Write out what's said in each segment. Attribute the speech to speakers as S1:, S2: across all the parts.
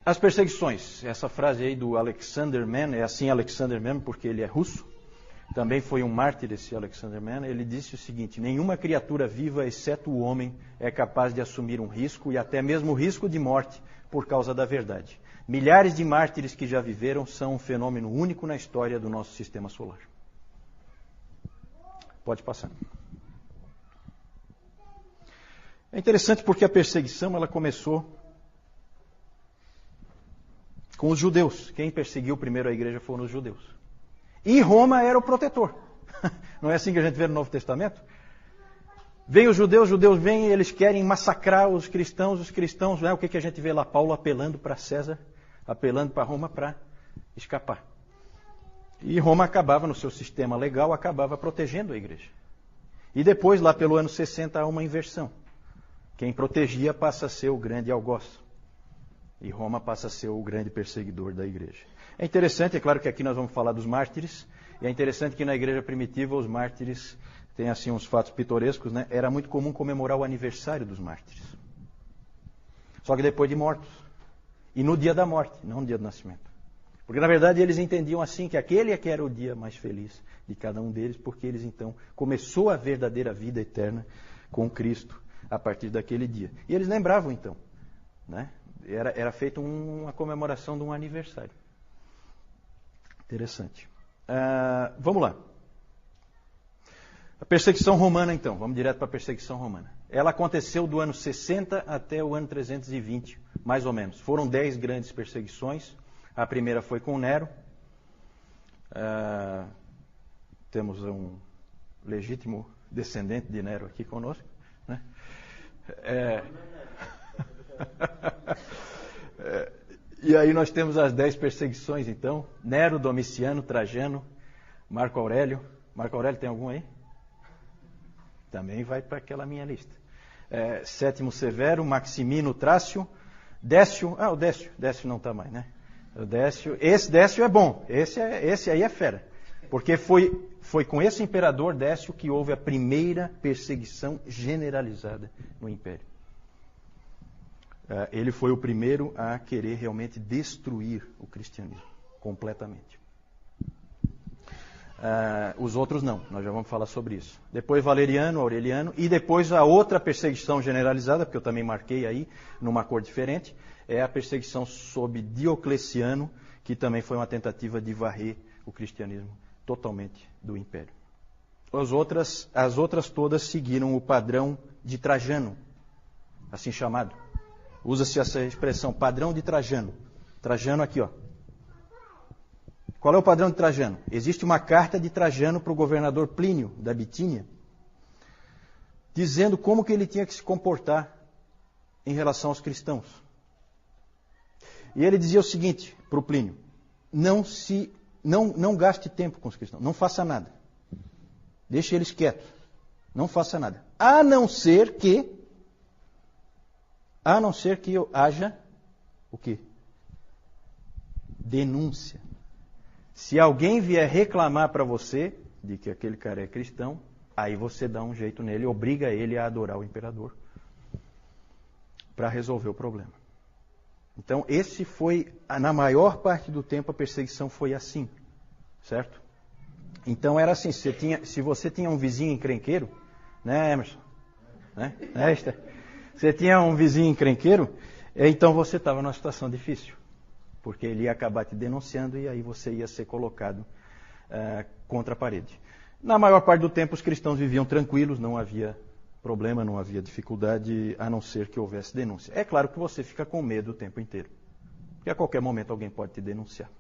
S1: As perseguições. Essa frase aí do Alexander Mann, é assim Alexander Mann porque ele é russo. Também foi um mártir esse Alexander Mann. Ele disse o seguinte: nenhuma criatura viva, exceto o homem, é capaz de assumir um risco, e até mesmo o risco de morte, por causa da verdade. Milhares de mártires que já viveram são um fenômeno único na história do nosso sistema solar. Pode passar. É interessante porque a perseguição ela começou com os judeus. Quem perseguiu primeiro a igreja foram os judeus. E Roma era o protetor. Não é assim que a gente vê no Novo Testamento? Vem os judeus vêm e eles querem massacrar os cristãos, né? O que a gente vê lá? Paulo apelando para César, apelando para Roma para escapar. E Roma acabava, no seu sistema legal, acabava protegendo a igreja. E depois, lá pelo ano 60, há uma inversão. Quem protegia passa a ser o grande algoz. E Roma passa a ser o grande perseguidor da igreja. É interessante, é claro que aqui nós vamos falar dos mártires, e é interessante que na igreja primitiva os mártires têm assim uns fatos pitorescos, né? Era muito comum comemorar o aniversário dos mártires. Só que depois de mortos. E no dia da morte, não no dia do nascimento. Porque na verdade eles entendiam assim que aquele é que era o dia mais feliz de cada um deles, porque eles então começou a verdadeira vida eterna com Cristo a partir daquele dia. E eles lembravam então, né? Era feita uma comemoração de um aniversário. Interessante. Vamos lá. A perseguição romana, então. Vamos direto para a perseguição romana. Ela aconteceu do ano 60 até o ano 320, mais ou menos. Foram 10 grandes perseguições. A primeira foi com Nero. Temos um legítimo descendente de Nero aqui conosco, né? E aí nós temos as 10 perseguições, então. Nero, Domiciano, Trajano, Marco Aurélio. Marco Aurélio tem algum aí? Também vai para aquela minha lista. Sétimo Severo, Maximino, Trácio, Décio. O Décio não está mais, né? O Décio. Esse Décio é bom. Esse aí é fera. Porque foi com esse imperador Décio que houve a primeira perseguição generalizada no Império. Ele foi o primeiro a querer realmente destruir o cristianismo completamente. Os outros não, nós já vamos falar sobre isso. Depois Valeriano, Aureliano, e depois a outra perseguição generalizada, porque eu também marquei aí, numa cor diferente, é a perseguição sob Diocleciano, que também foi uma tentativa de varrer o cristianismo totalmente do Império. As outras todas seguiram o padrão de Trajano, assim chamado. Usa-se essa expressão, padrão de Trajano. Trajano aqui, ó. Qual é o padrão de Trajano? Existe uma carta de Trajano para o governador Plínio, da Bitínia, dizendo como que ele tinha que se comportar em relação aos cristãos. E ele dizia o seguinte para o Plínio: não gaste tempo com os cristãos, não faça nada. Deixe eles quietos, não faça nada. A não ser que haja o quê? Denúncia. Se alguém vier reclamar para você de que aquele cara é cristão, aí você dá um jeito nele, obriga ele a adorar o imperador para resolver o problema. Então, esse foi, na maior parte do tempo, a perseguição foi assim, certo? Então, era assim, se você tinha um vizinho encrenqueiro, né, Emerson? Né? Você tinha um vizinho encrenqueiro, então você estava numa situação difícil, porque ele ia acabar te denunciando e aí você ia ser colocado contra a parede. Na maior parte do tempo, os cristãos viviam tranquilos, não havia problema, não havia dificuldade, a não ser que houvesse denúncia. É claro que você fica com medo o tempo inteiro, porque a qualquer momento alguém pode te denunciar.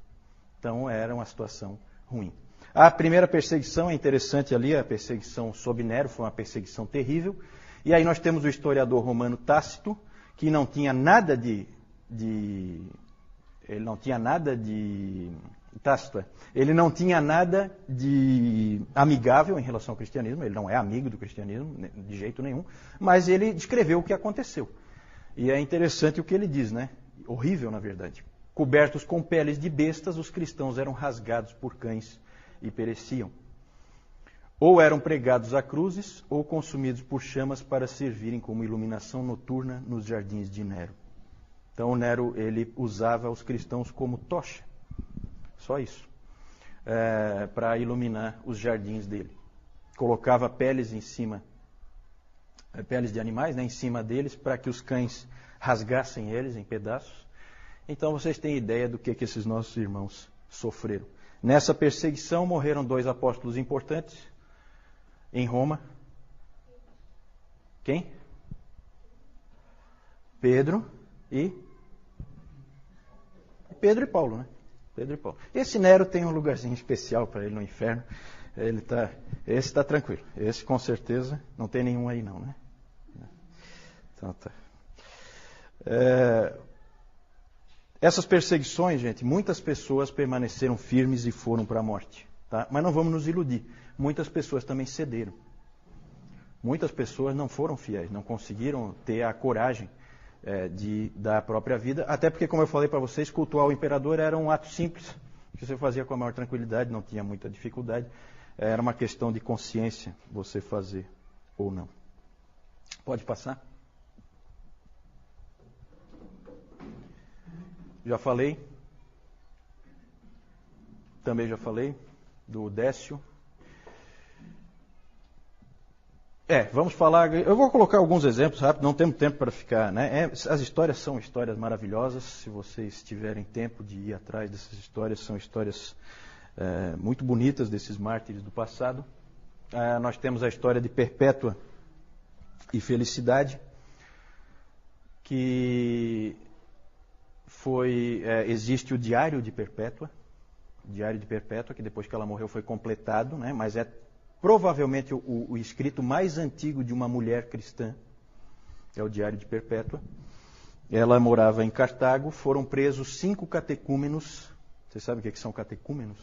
S1: Então, era uma situação ruim. A primeira perseguição é interessante ali, a perseguição sob Nero, foi uma perseguição terrível. E aí nós temos o historiador romano Tácito, que não tinha nada ele não tinha nada de amigável em relação ao cristianismo, ele não é amigo do cristianismo, de jeito nenhum, mas ele descreveu o que aconteceu. E é interessante o que ele diz, né? Horrível, na verdade. Cobertos com peles de bestas, os cristãos eram rasgados por cães e pereciam. Ou eram pregados a cruzes, ou consumidos por chamas para servirem como iluminação noturna nos jardins de Nero. Então Nero, ele usava os cristãos como tocha, só isso, para iluminar os jardins dele. Colocava peles em cima, peles de animais, né, em cima deles, para que os cães rasgassem eles em pedaços. Então vocês têm ideia do que esses nossos irmãos sofreram. Nessa perseguição morreram 2 apóstolos importantes em Roma. Quem? Pedro e Paulo, né? Pedro e Paulo. Esse Nero tem um lugarzinho especial para ele no inferno. Esse está tranquilo. Esse com certeza não tem nenhum aí não, né? Então tá. Essas perseguições, gente, muitas pessoas permaneceram firmes e foram para a morte. Tá? Mas não vamos nos iludir. Muitas pessoas também cederam. Muitas pessoas não foram fiéis, não conseguiram ter a coragem de dar a própria vida. Até porque, como eu falei para vocês, cultuar o imperador era um ato simples, que você fazia com a maior tranquilidade, não tinha muita dificuldade. Era uma questão de consciência você fazer ou não. Pode passar? Já falei. Também já falei do Décio. Vamos falar. Eu vou colocar alguns exemplos rápidos, não temos tempo para ficar, né? As histórias são histórias maravilhosas. Se vocês tiverem tempo de ir atrás dessas histórias, são histórias muito bonitas desses mártires do passado. Nós temos a história de Perpétua e Felicidade, que existe o Diário de Perpétua. O Diário de Perpétua, que depois que ela morreu foi completado, né? Mas é provavelmente o escrito mais antigo de uma mulher cristã. É o Diário de Perpétua. Ela morava em Cartago. Foram presos 5 catecúmenos. Vocês sabem o que são catecúmenos?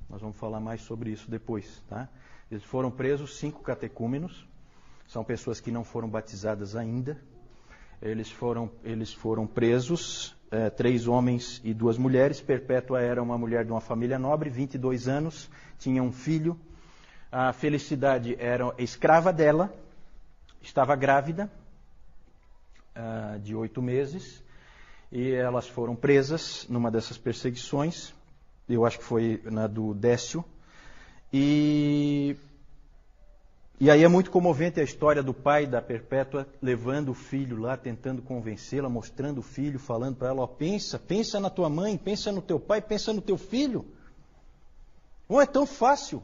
S1: Nós vamos falar mais sobre isso depois, tá? Eles foram presos 5 catecúmenos. São pessoas que não foram batizadas ainda. Eles foram presos, 3 homens e 2 mulheres. Perpétua era uma mulher de uma família nobre, 22 anos, tinha um filho. A Felicidade era escrava dela, estava grávida de 8 meses, e elas foram presas numa dessas perseguições. Eu acho que foi na do Décio. E aí é muito comovente a história do pai da Perpétua levando o filho lá, tentando convencê-la, mostrando o filho, falando para ela, pensa na tua mãe, pensa no teu pai, pensa no teu filho. Não é tão fácil.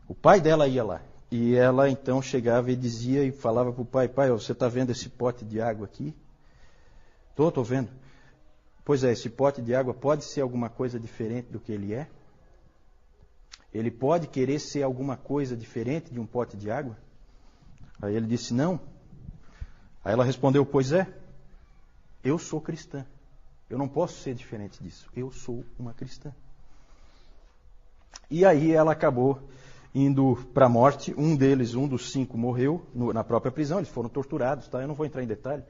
S1: O pai dela ia lá. E ela então chegava e dizia e falava para o pai, você está vendo esse pote de água aqui? Estou vendo. Pois é, esse pote de água pode ser alguma coisa diferente do que ele é? Ele pode querer ser alguma coisa diferente de um pote de água? Aí ele disse, não. Aí ela respondeu, pois é, eu sou cristã. Eu não posso ser diferente disso. Eu sou uma cristã. E aí ela acabou indo para a morte. Um dos 5 morreu na própria prisão. Eles foram torturados, tá? Eu não vou entrar em detalhe.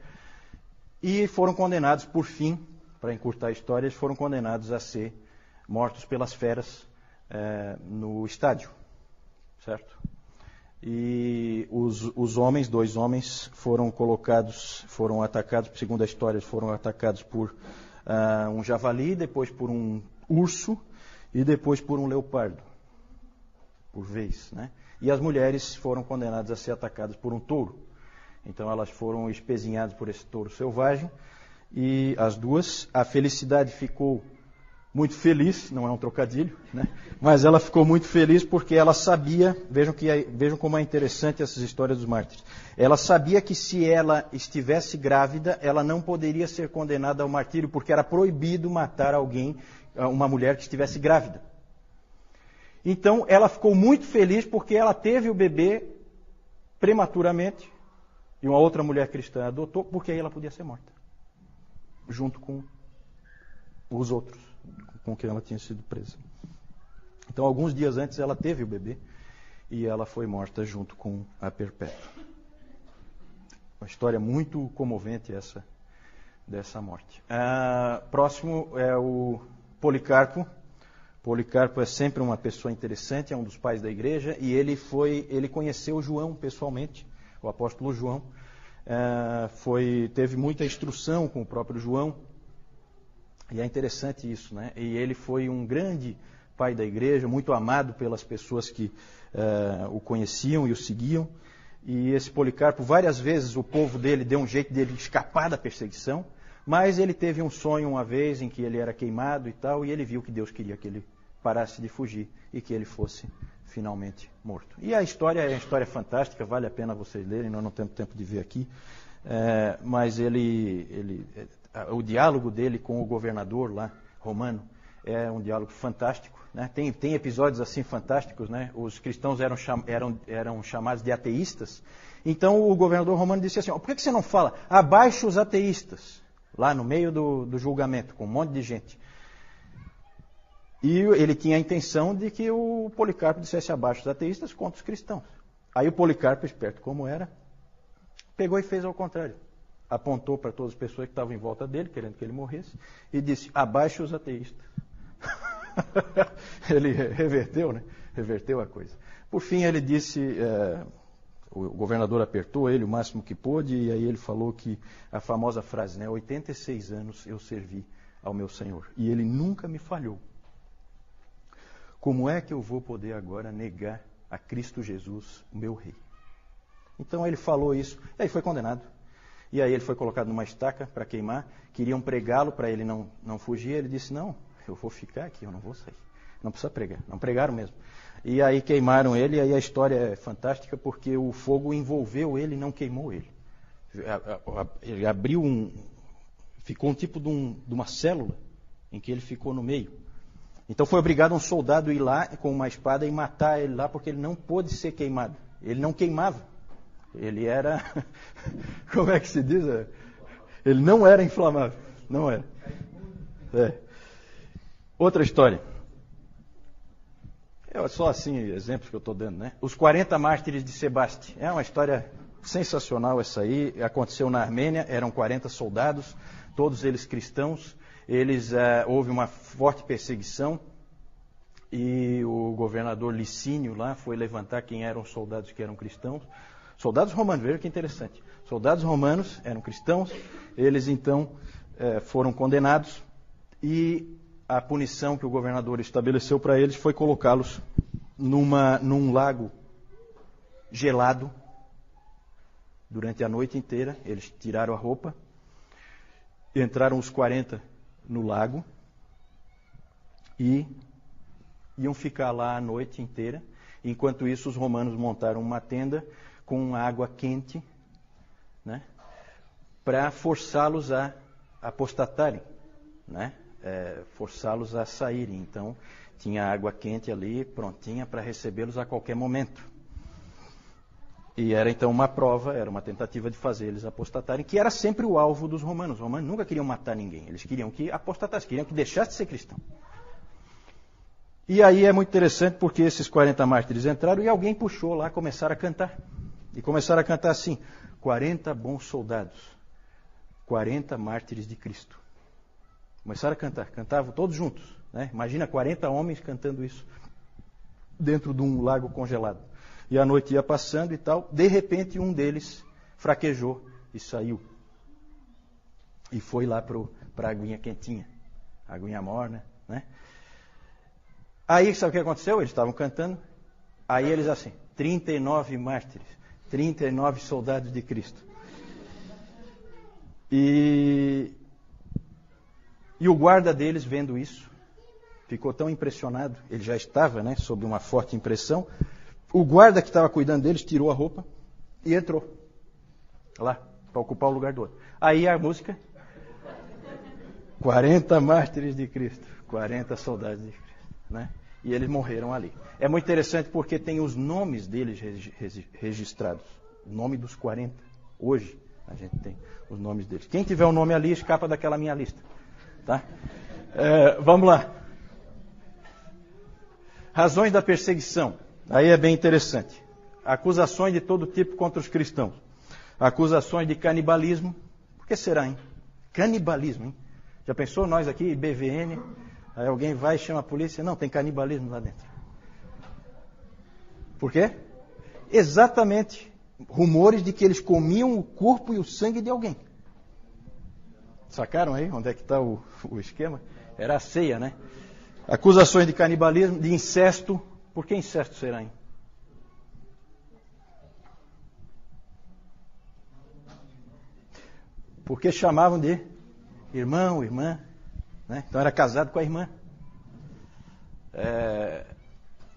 S1: E foram condenados, por fim, para encurtar a história, eles foram condenados a ser mortos pelas feras no estádio, certo? E os homens, 2 homens, foram atacados, segundo a história, foram atacados por um javali, depois por um urso e depois por um leopardo, por vez, né? E as mulheres foram condenadas a ser atacadas por um touro. Então elas foram espezinhadas por esse touro selvagem, e as 2, a Felicidade ficou muito feliz, não é um trocadilho, né? Mas ela ficou muito feliz porque ela sabia, vejam como é interessante essas histórias dos mártires, ela sabia que se ela estivesse grávida, ela não poderia ser condenada ao martírio, porque era proibido matar alguém, uma mulher que estivesse grávida. Então ela ficou muito feliz porque ela teve o bebê prematuramente, e uma outra mulher cristã adotou, porque aí ela podia ser morta, junto com os outros com quem ela tinha sido presa. Então, alguns dias antes, ela teve o bebê e ela foi morta junto com a Perpétua. Uma história muito comovente essa dessa morte. Próximo é o Policarpo. Policarpo é sempre uma pessoa interessante, é um dos pais da igreja, e ele conheceu João pessoalmente, o apóstolo João. teve muita instrução com o próprio João. E é interessante isso, né? E ele foi um grande pai da igreja, muito amado pelas pessoas que o conheciam e o seguiam. E esse Policarpo, várias vezes o povo dele deu um jeito dele escapar da perseguição, mas ele teve um sonho uma vez em que ele era queimado e tal, e ele viu que Deus queria que ele parasse de fugir e que ele fosse finalmente morto. E a história é uma história fantástica, vale a pena vocês lerem, nós não temos tempo de ver aqui, mas o diálogo dele com o governador lá, romano, é um diálogo fantástico, né? Tem episódios assim fantásticos, né? Os cristãos eram chamados de ateístas, então o governador romano disse assim, por que você não fala abaixo os ateístas, lá no meio do julgamento, com um monte de gente? E ele tinha a intenção de que o Policarpo dissesse abaixo os ateístas contra os cristãos. Aí o Policarpo, esperto como era, pegou e fez ao contrário. Apontou para todas as pessoas que estavam em volta dele, querendo que ele morresse, e disse, abaixo os ateístas. Ele reverteu, né? Reverteu a coisa. Por fim, ele disse, o governador apertou ele o máximo que pôde, e aí ele falou que a famosa frase, né? 86 anos eu servi ao meu Senhor, e ele nunca me falhou. Como é que eu vou poder agora negar a Cristo Jesus, o meu rei? Então ele falou isso, e aí foi condenado. E aí ele foi colocado numa estaca para queimar, queriam pregá-lo para ele não fugir, ele disse, não, eu vou ficar aqui, eu não vou sair. Não precisa pregar, não pregaram mesmo. E aí queimaram ele, e aí a história é fantástica porque o fogo envolveu ele e não queimou ele. Ele abriu ficou um tipo de uma célula em que ele ficou no meio. Então foi obrigado um soldado a ir lá com uma espada e matar ele lá, porque ele não pôde ser queimado. Ele não queimava. Ele era, como é que se diz? Ele não era inflamável. Não era. Outra história. É só assim, exemplos que eu estou dando, né? Os 40 mártires de Sebaste. É uma história sensacional essa aí. Aconteceu na Armênia, eram 40 soldados, todos eles cristãos. Houve uma forte perseguição e o governador Licínio lá foi levantar quem eram os soldados que eram cristãos. Soldados romanos, veja que interessante. Soldados romanos eram cristãos, eles então foram condenados e a punição que o governador estabeleceu para eles foi colocá-los num lago gelado durante a noite inteira. Eles tiraram a roupa, entraram os 40 no lago e iam ficar lá a noite inteira. Enquanto isso, os romanos montaram uma tenda com água quente, né, para forçá-los a apostatarem, né, forçá-los a saírem. Então, tinha água quente ali, prontinha para recebê-los a qualquer momento. E era então uma prova, era uma tentativa de fazer eles apostatarem, que era sempre o alvo dos romanos. Os romanos nunca queriam matar ninguém, eles queriam que apostatasse, queriam que deixasse de ser cristão. E aí é muito interessante porque esses 40 mártires entraram e alguém puxou lá, começaram a cantar. E começaram a cantar assim, 40 bons soldados, 40 mártires de Cristo. Começaram a cantar, cantavam todos juntos, né? Imagina 40 homens cantando isso dentro de um lago congelado. E a noite ia passando e tal, de repente um deles fraquejou e saiu. E foi lá para a aguinha quentinha, a aguinha morna, né? Aí sabe o que aconteceu? Eles estavam cantando, aí eles assim, 39 mártires, 39 soldados de Cristo. E o guarda deles, vendo isso, ficou tão impressionado, ele já estava, né, sob uma forte impressão. O guarda que estava cuidando deles tirou a roupa e entrou lá, para ocupar o lugar do outro. Aí a música, 40 mártires de Cristo, 40 soldados de Cristo, né? E eles morreram ali. É muito interessante porque tem os nomes deles registrados, o nome dos 40. Hoje a gente tem os nomes deles. Quem tiver o nome ali, escapa daquela minha lista. Tá? Vamos lá. Razões da perseguição. Aí é bem interessante. Acusações de todo tipo contra os cristãos. Acusações de canibalismo. Por que será, hein? Canibalismo, hein? Já pensou nós aqui, BVN, aí alguém vai e chama a polícia? Não, tem canibalismo lá dentro. Por quê? Exatamente rumores de que eles comiam o corpo e o sangue de alguém. Sacaram aí onde é que está o esquema? Era a ceia, né? Acusações de canibalismo, de incesto. Por que incesto será, hein? Porque chamavam de irmão, irmã, né? Então era casado com a irmã.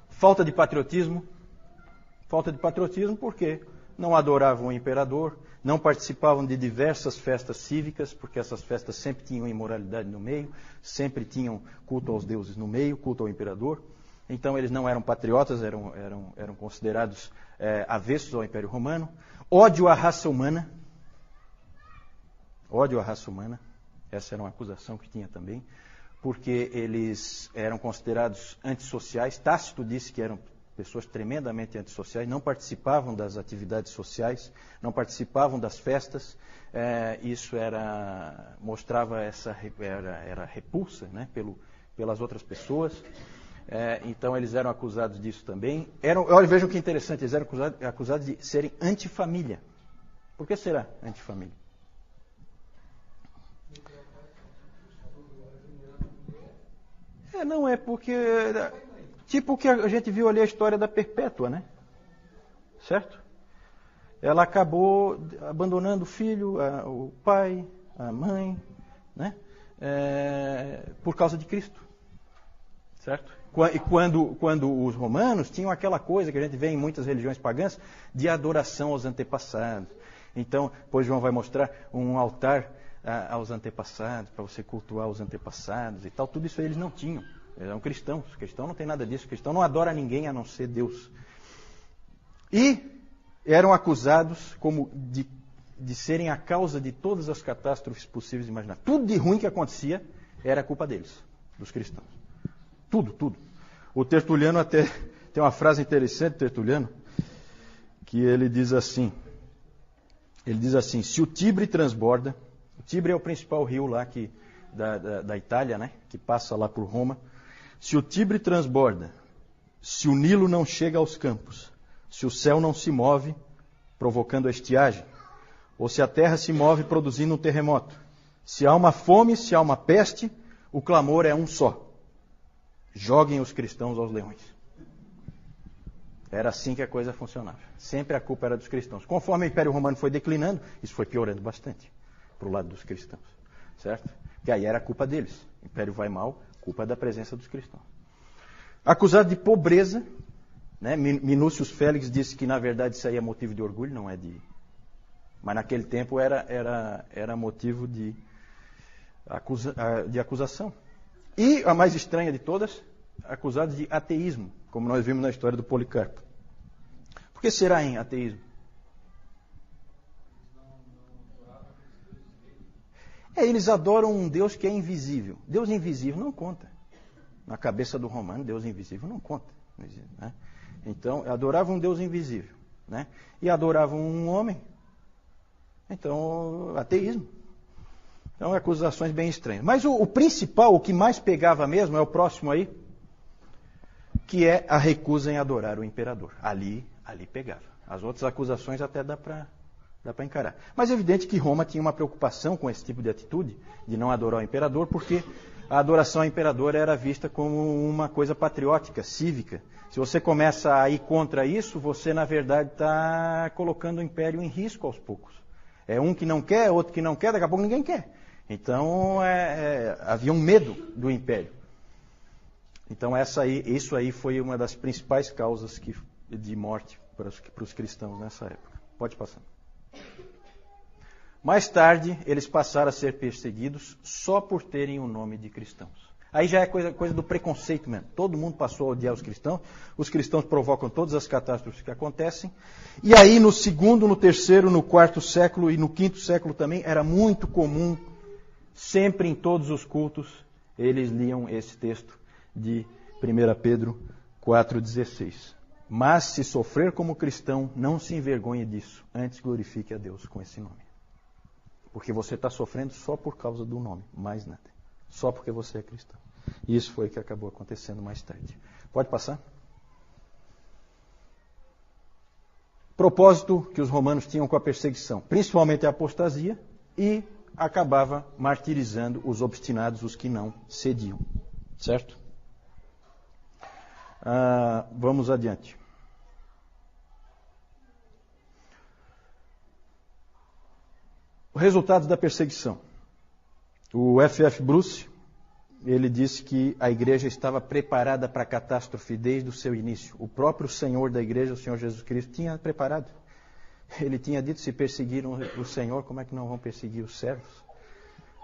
S1: Falta de patriotismo. Falta de patriotismo porque não adoravam o imperador, não participavam de diversas festas cívicas, porque essas festas sempre tinham imoralidade no meio, sempre tinham culto aos deuses no meio, culto ao imperador. Então eles não eram patriotas, eram considerados avessos ao Império Romano. Ódio à raça humana. Ódio à raça humana. Essa era uma acusação que tinha também, porque eles eram considerados antissociais. Tácito disse que eram pessoas tremendamente antissociais, não participavam das atividades sociais, não participavam das festas. Isso mostrava era repulsa, né, pelas outras pessoas. Então eles eram acusados disso também. Olha, vejam que interessante, eles eram acusados de serem antifamília. Por que será antifamília? Não é porque... Tipo o que a gente viu ali a história da Perpétua, né? Certo? Ela acabou abandonando o filho, o pai, a mãe, né? Por causa de Cristo. Certo? E quando os romanos tinham aquela coisa que a gente vê em muitas religiões pagãs, de adoração aos antepassados. Então, depois João vai mostrar um altar aos antepassados, para você cultuar os antepassados e tal. Tudo isso aí eles não tinham. Eles eram cristãos. O cristão não tem nada disso. O cristão não adora ninguém a não ser Deus. E eram acusados de serem a causa de todas as catástrofes possíveis e imagináveis. Tudo de ruim que acontecia era culpa deles, dos cristãos. Tudo, tudo. O Tertuliano até tem uma frase interessante, Tertuliano, que ele diz assim, se o Tibre transborda, o Tibre é o principal rio lá da Itália, né, que passa lá por Roma. Se o Tibre transborda, se o Nilo não chega aos campos, se o céu não se move, provocando a estiagem, ou se a terra se move produzindo um terremoto, se há uma fome, se há uma peste, o clamor é um só. Joguem os cristãos aos leões. Era assim que a coisa funcionava. Sempre a culpa era dos cristãos. Conforme o Império Romano foi declinando, isso foi piorando bastante para o lado dos cristãos. Certo? Que aí era a culpa deles. O Império vai mal, culpa da presença dos cristãos. Acusado de pobreza, né? Minúcius Félix disse que na verdade isso aí é motivo de orgulho, não é de... Mas naquele tempo era motivo de acusação. E a mais estranha de todas, acusado de ateísmo, como nós vimos na história do Policarpo. Por que será em ateísmo? Eles adoram um Deus que é invisível. Deus invisível não conta. Na cabeça do romano, Deus invisível não conta. Né? Então, adoravam um Deus invisível. Né? E adoravam um homem. Então, ateísmo. Então, acusações bem estranhas. Mas o principal, o que mais pegava mesmo, é o próximo aí, que é a recusa em adorar o imperador. Ali pegava. As outras acusações até dá para encarar. Mas é evidente que Roma tinha uma preocupação com esse tipo de atitude, de não adorar o imperador, porque a adoração ao imperador era vista como uma coisa patriótica, cívica. Se você começa a ir contra isso, você, na verdade, está colocando o império em risco aos poucos. É um que não quer, outro que não quer, daqui a pouco ninguém quer. Então, havia um medo do império. Então, isso aí foi uma das principais causas de morte para os cristãos nessa época. Pode passar. Mais tarde, eles passaram a ser perseguidos só por terem o nome de cristãos. Aí já é coisa do preconceito mesmo. Todo mundo passou a odiar os cristãos provocam todas as catástrofes que acontecem. E aí no segundo, no terceiro, no quarto século e no quinto século também, era muito comum, sempre em todos os cultos, eles liam esse texto de 1 Pedro 4,16. Mas se sofrer como cristão, não se envergonhe disso, antes glorifique a Deus com esse nome. Porque você está sofrendo só por causa do nome, mais nada. Só porque você é cristão. E isso foi o que acabou acontecendo mais tarde. Pode passar? propósito que os romanos tinham com a perseguição, principalmente a apostasia, e acabava martirizando os obstinados, os que não cediam. Certo? Vamos adiante. Resultados da perseguição. O F.F. Bruce, ele disse que a igreja estava preparada para a catástrofe desde o seu início. O próprio Senhor da igreja, o Senhor Jesus Cristo, tinha preparado. Ele tinha dito, se perseguiram o Senhor, como é que não vão perseguir os servos?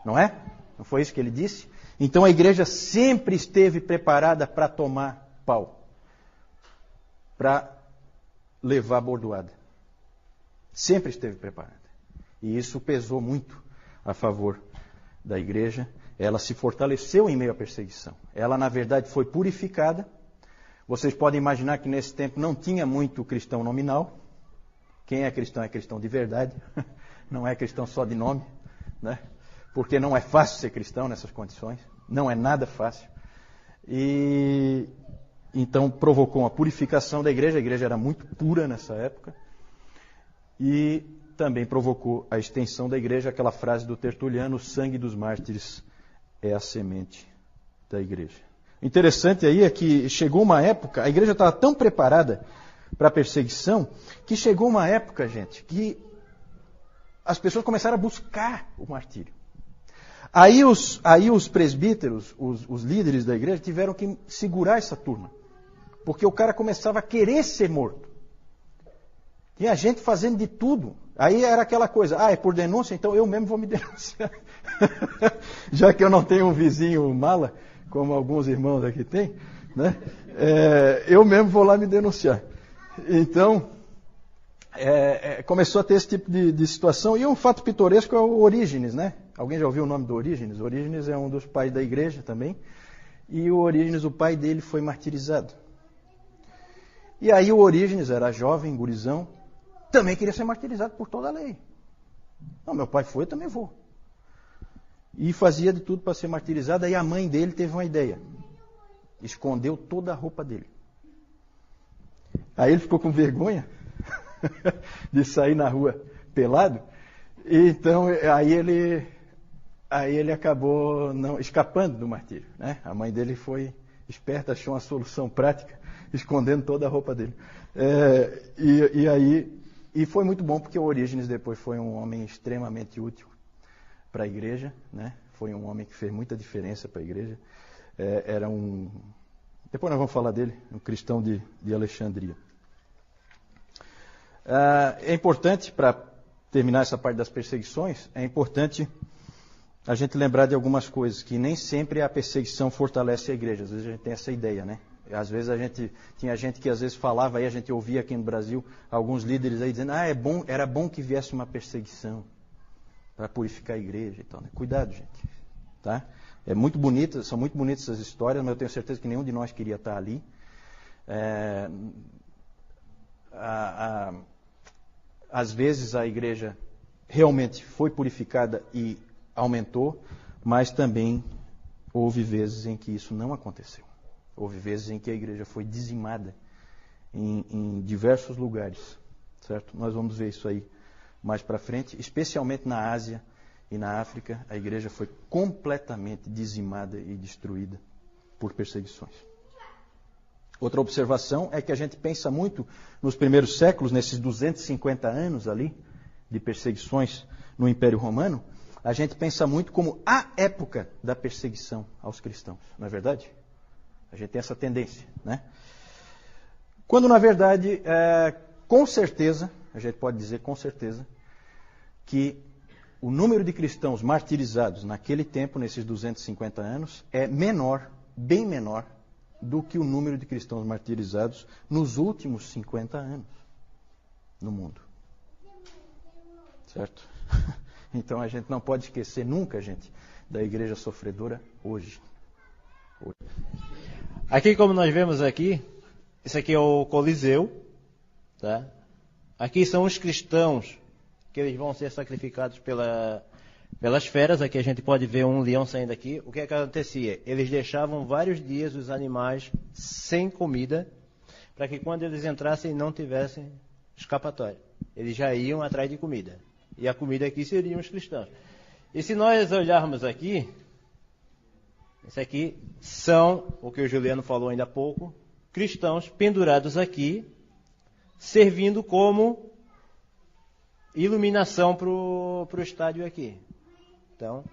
S1: Não é? Não foi isso que ele disse? Então a igreja sempre esteve preparada para tomar pau, para levar bordoada. Sempre esteve preparada. E isso pesou muito a favor da igreja. Ela se fortaleceu em meio à perseguição. Ela, na verdade, foi purificada. Vocês podem imaginar que nesse tempo não tinha muito cristão nominal. Quem é cristão de verdade. Não é cristão só de nome, né? Porque não é fácil ser cristão nessas condições. Não é nada fácil. E então provocou uma purificação da igreja. A igreja era muito pura nessa época. E também provocou a extensão da igreja, aquela frase do Tertuliano, o sangue dos mártires é a semente da igreja. Interessante aí é que chegou uma época, a igreja estava tão preparada para a perseguição, que chegou uma época, gente, que as pessoas começaram a buscar o martírio. Aí os presbíteros, os líderes da igreja, tiveram que segurar essa turma, porque o cara começava a querer ser morto. Tinha gente fazendo de tudo. Aí era aquela coisa, é por denúncia, então eu mesmo vou me denunciar. Já que eu não tenho um vizinho mala, como alguns irmãos aqui têm, né? Eu mesmo vou lá me denunciar. Então, começou a ter esse tipo de situação. E um fato pitoresco é o Orígenes, né? Alguém já ouviu o nome do Orígenes? Orígenes é um dos pais da igreja também. E o Orígenes, o pai dele, foi martirizado. E aí o Orígenes era jovem, gurizão, também queria ser martirizado por toda a lei. Não, meu pai foi, eu também vou. E fazia de tudo para ser martirizado. Aí a mãe dele teve uma ideia. Escondeu toda a roupa dele. Aí ele ficou com vergonha de sair na rua pelado. Então aí ele acabou escapando do martírio, né? A mãe dele foi esperta, achou uma solução prática, escondendo toda a roupa dele. E foi muito bom, porque o Orígenes depois foi um homem extremamente útil para a igreja, né? Foi um homem que fez muita diferença para a igreja. Depois nós vamos falar dele, um cristão de Alexandria. É importante, para terminar essa parte das perseguições, é importante a gente lembrar de algumas coisas, que nem sempre a perseguição fortalece a igreja. Às vezes a gente tem essa ideia, né? Às vezes tinha gente que às vezes falava, aí a gente ouvia aqui no Brasil, alguns líderes aí dizendo, era bom que viesse uma perseguição para purificar a igreja e tal, né? Cuidado, gente. Tá? São muito bonitas essas histórias, mas eu tenho certeza que nenhum de nós queria estar ali. Às vezes a igreja realmente foi purificada e aumentou, mas também houve vezes em que isso não aconteceu. Houve vezes em que a igreja foi dizimada em diversos lugares, certo? Nós vamos ver isso aí mais para frente, especialmente na Ásia e na África, a igreja foi completamente dizimada e destruída por perseguições. Outra observação é que a gente pensa muito nos primeiros séculos, nesses 250 anos ali de perseguições no Império Romano, a gente pensa muito como a época da perseguição aos cristãos, não é verdade? A gente tem essa tendência, né? Quando, na verdade, com certeza, a gente pode dizer com certeza, que o número de cristãos martirizados naquele tempo, nesses 250 anos, é menor, bem menor, do que o número de cristãos martirizados nos últimos 50 anos no mundo. Certo? Então a gente não pode esquecer nunca, gente, da igreja sofredora hoje.
S2: Aqui, como nós vemos aqui, esse aqui é o Coliseu, tá? Aqui são os cristãos que eles vão ser sacrificados pelas feras. Aqui a gente pode ver um leão saindo aqui. O que acontecia? Eles deixavam vários dias os animais sem comida, para que quando eles entrassem não tivessem escapatória. Eles já iam atrás de comida. E a comida aqui seriam os cristãos. E se nós olharmos aqui, isso aqui são, o que o Juliano falou ainda há pouco, cristãos pendurados aqui, servindo como iluminação para o estádio aqui. Então,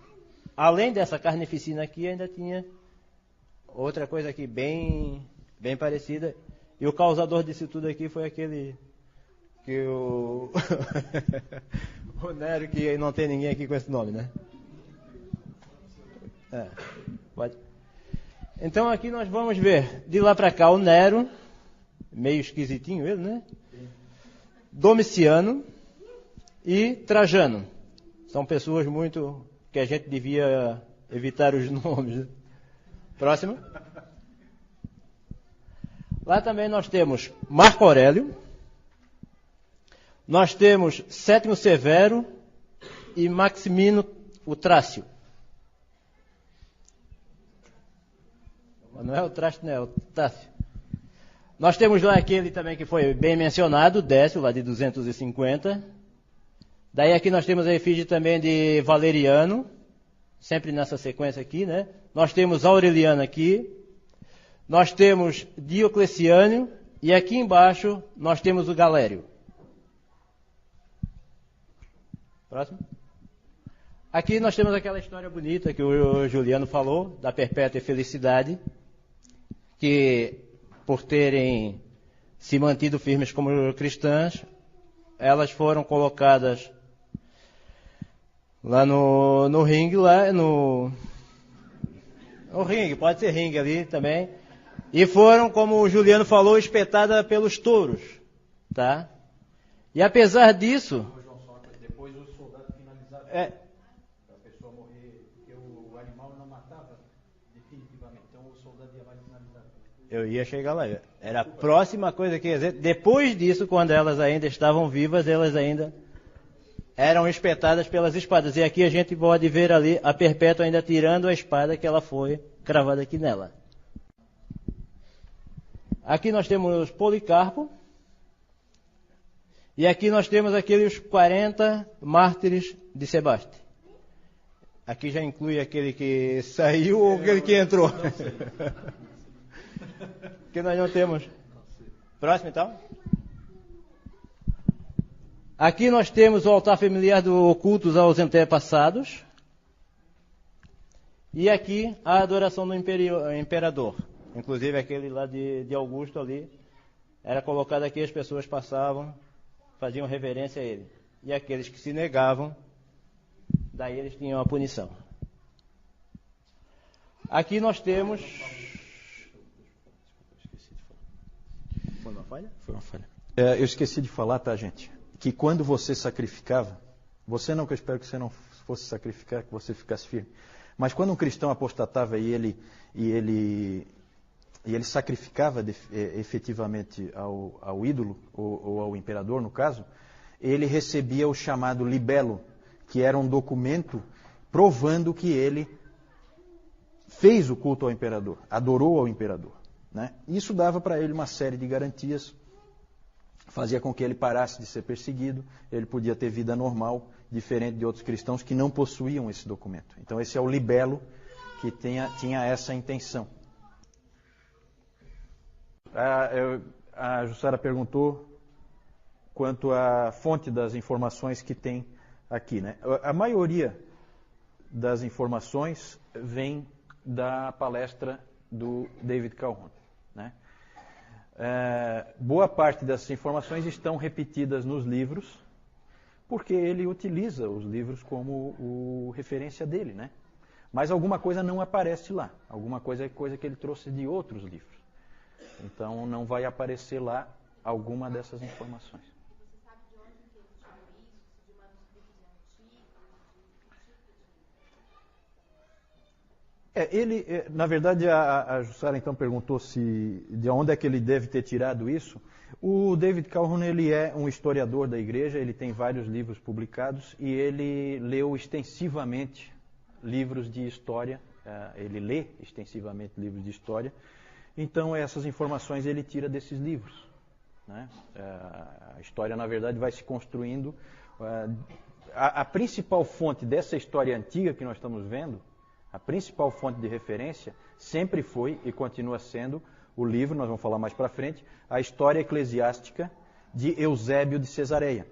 S2: além dessa carnificina aqui, ainda tinha outra coisa aqui bem parecida. E o causador disso tudo aqui foi aquele que o o Nero, que não tem ninguém aqui com esse nome, né? Pode. Então aqui nós vamos ver, de lá para cá, o Nero, meio esquisitinho ele, né? Domiciano e Trajano. São pessoas muito que a gente devia evitar os nomes. Né? Próximo. Lá também nós temos Marco Aurélio. Nós temos Sétimo Severo e Maximino o Trácio. Não é o Trácio, não é o Tácio. Nós temos lá aquele também que foi bem mencionado, Décio, lá de 250. Daí aqui nós temos a efígie também de Valeriano, sempre nessa sequência aqui, né? Nós temos Aureliano aqui. Nós temos Diocleciano e aqui embaixo nós temos o Galério. Próximo. Aqui nós temos aquela história bonita que o Juliano falou, da perpétua felicidade, que por terem se mantido firmes como cristãs, elas foram colocadas lá no ringue, lá no ringue, pode ser ringue ali também, e foram, como o Juliano falou, espetadas pelos touros, tá? E apesar disso...
S1: Depois os soldados finalizaram. A pessoa morrer, porque o animal não matava definitivamente, então o soldado ia lá e finalizava.
S2: Eu ia chegar lá. Era a próxima coisa que ia dizer. Depois disso, quando elas ainda estavam vivas, elas ainda eram espetadas pelas espadas. E aqui a gente pode ver ali a Perpétua ainda tirando a espada que ela foi cravada aqui nela. Aqui nós temos Policarpo. E aqui nós temos aqueles 40 mártires de Sebaste. Aqui já inclui aquele que saiu ou aquele que entrou. Que nós não temos. Próximo então. Aqui nós temos o altar familiar do cultos aos antepassados. E aqui a adoração do imperador. Inclusive aquele lá de Augusto ali. Era colocado aqui, as pessoas passavam, faziam reverência a ele. E aqueles que se negavam, daí eles tinham a punição. Aqui nós temos... Foi uma falha?
S1: Foi uma falha. Eu esqueci de falar, tá, gente? Que quando você sacrificava, você não, que eu espero que você não fosse sacrificar, que você ficasse firme. Mas quando um cristão apostatava e ele sacrificava efetivamente ao ídolo, ou ao imperador, no caso, ele recebia o chamado libelo, que era um documento provando que ele fez o culto ao imperador, adorou ao imperador. Né? Isso dava para ele uma série de garantias, fazia com que ele parasse de ser perseguido, ele podia ter vida normal, diferente de outros cristãos que não possuíam esse documento. Então esse é o libelo que tinha essa intenção. A Jussara perguntou quanto à fonte das informações que tem aqui. Né? A maioria das informações vem da palestra do David Calhoun. Né? Boa parte dessas informações estão repetidas nos livros, porque ele utiliza os livros como referência dele. Né? Mas alguma coisa não aparece lá, alguma coisa é coisa que ele trouxe de outros livros. Então não vai aparecer lá alguma dessas informações.
S3: Você sabe de onde que ele tirou isso? De manuscritos antigos?
S1: Na verdade, a Jussara então perguntou de onde é que ele deve ter tirado isso. O David Calhoun, ele é um historiador da igreja, ele tem vários livros publicados e ele leu extensivamente livros de história, ele lê extensivamente livros de história. Então, essas informações ele tira desses livros. né? A história, na verdade, vai se construindo. A principal fonte dessa história antiga que nós estamos vendo, a principal fonte de referência, sempre foi e continua sendo o livro, nós vamos falar mais para frente, a História Eclesiástica de Eusébio de Cesareia.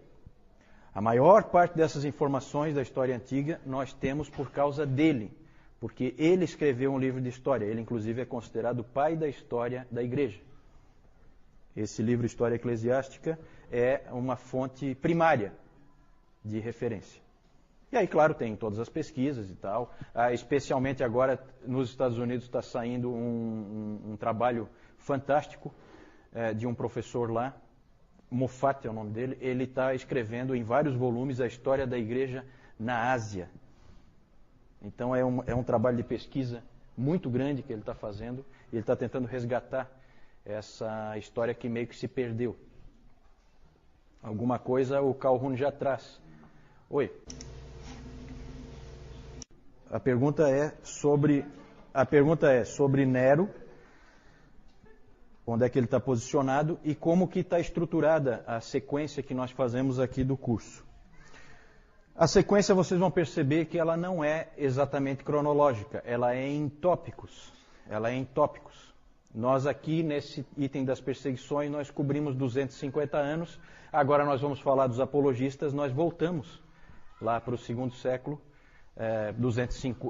S1: A maior parte dessas informações da história antiga nós temos por causa dele, porque ele escreveu um livro de história. Ele, inclusive, é considerado o pai da história da igreja. Esse livro, História Eclesiástica, é uma fonte primária de referência. E aí, claro, tem todas as pesquisas e tal. Especialmente agora, nos Estados Unidos, está saindo um trabalho fantástico de um professor lá, Moffat é o nome dele. Ele está escrevendo em vários volumes a história da igreja na Ásia. Então é um trabalho de pesquisa muito grande que ele está fazendo. E ele está tentando resgatar essa história que meio que se perdeu. Alguma coisa o Calhoun já traz. Oi. A pergunta é sobre Nero, onde é que ele está posicionado e como que está estruturada a sequência que nós fazemos aqui do curso. A sequência, vocês vão perceber que ela não é exatamente cronológica, ela é em tópicos. Nós aqui, nesse item das perseguições, nós cobrimos 250 anos, agora nós vamos falar dos apologistas, nós voltamos lá para o segundo século,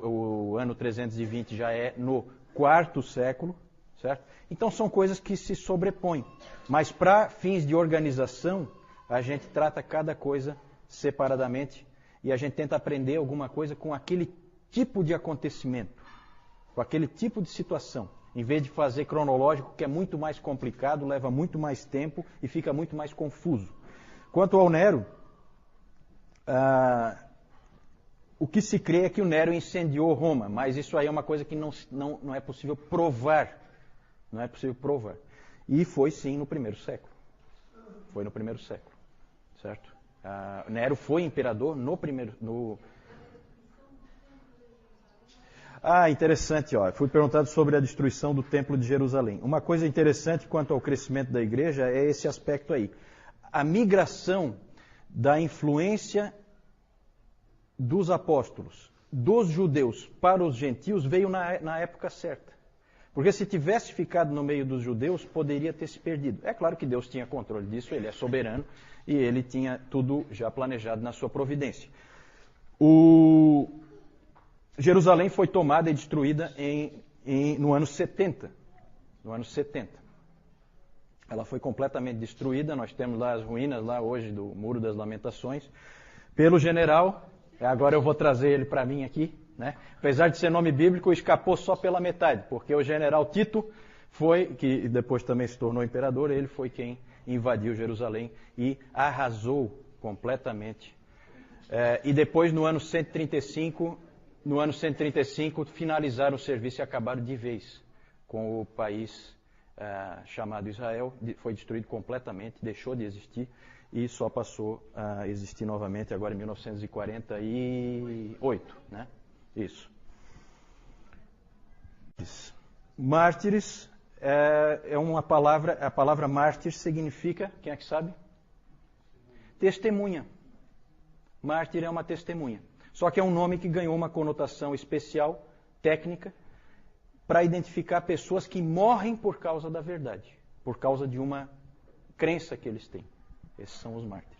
S1: o ano 320 já é no quarto século, certo? Então são coisas que se sobrepõem, mas para fins de organização, a gente trata cada coisa separadamente e a gente tenta aprender alguma coisa com aquele tipo de acontecimento, com aquele tipo de situação, em vez de fazer cronológico, que é muito mais complicado, leva muito mais tempo e fica muito mais confuso. Quanto ao Nero, o que se crê é que o Nero incendiou Roma, mas isso aí é uma coisa que não é possível provar. Não é possível provar. E foi sim no primeiro século. Foi no primeiro século, certo? Nero foi imperador no primeiro... interessante, ó. Fui perguntado sobre a destruição do Templo de Jerusalém. Uma coisa interessante quanto ao crescimento da igreja é esse aspecto aí. A migração da influência dos apóstolos, dos judeus para os gentios, veio na época certa. Porque se tivesse ficado no meio dos judeus, poderia ter se perdido. É claro que Deus tinha controle disso, Ele é soberano e Ele tinha tudo já planejado na sua providência. Jerusalém foi tomada e destruída no ano 70. No ano 70. Ela foi completamente destruída, nós temos lá as ruínas lá hoje do Muro das Lamentações, pelo general, agora eu vou trazer ele para mim aqui, né? Apesar de ser nome bíblico, escapou só pela metade, porque o general Tito que depois também se tornou imperador, ele foi quem invadiu Jerusalém e arrasou completamente. E depois, no ano 135, finalizaram o serviço e acabaram de vez com o país chamado Israel. Foi destruído completamente, deixou de existir e só passou a existir novamente agora em 1948, né? Isso. Mártires é uma palavra, a palavra mártir significa, quem é que sabe? Testemunha. Mártir é uma testemunha. Só que é um nome que ganhou uma conotação especial, técnica, para identificar pessoas que morrem por causa da verdade, por causa de uma crença que eles têm. Esses são os mártires.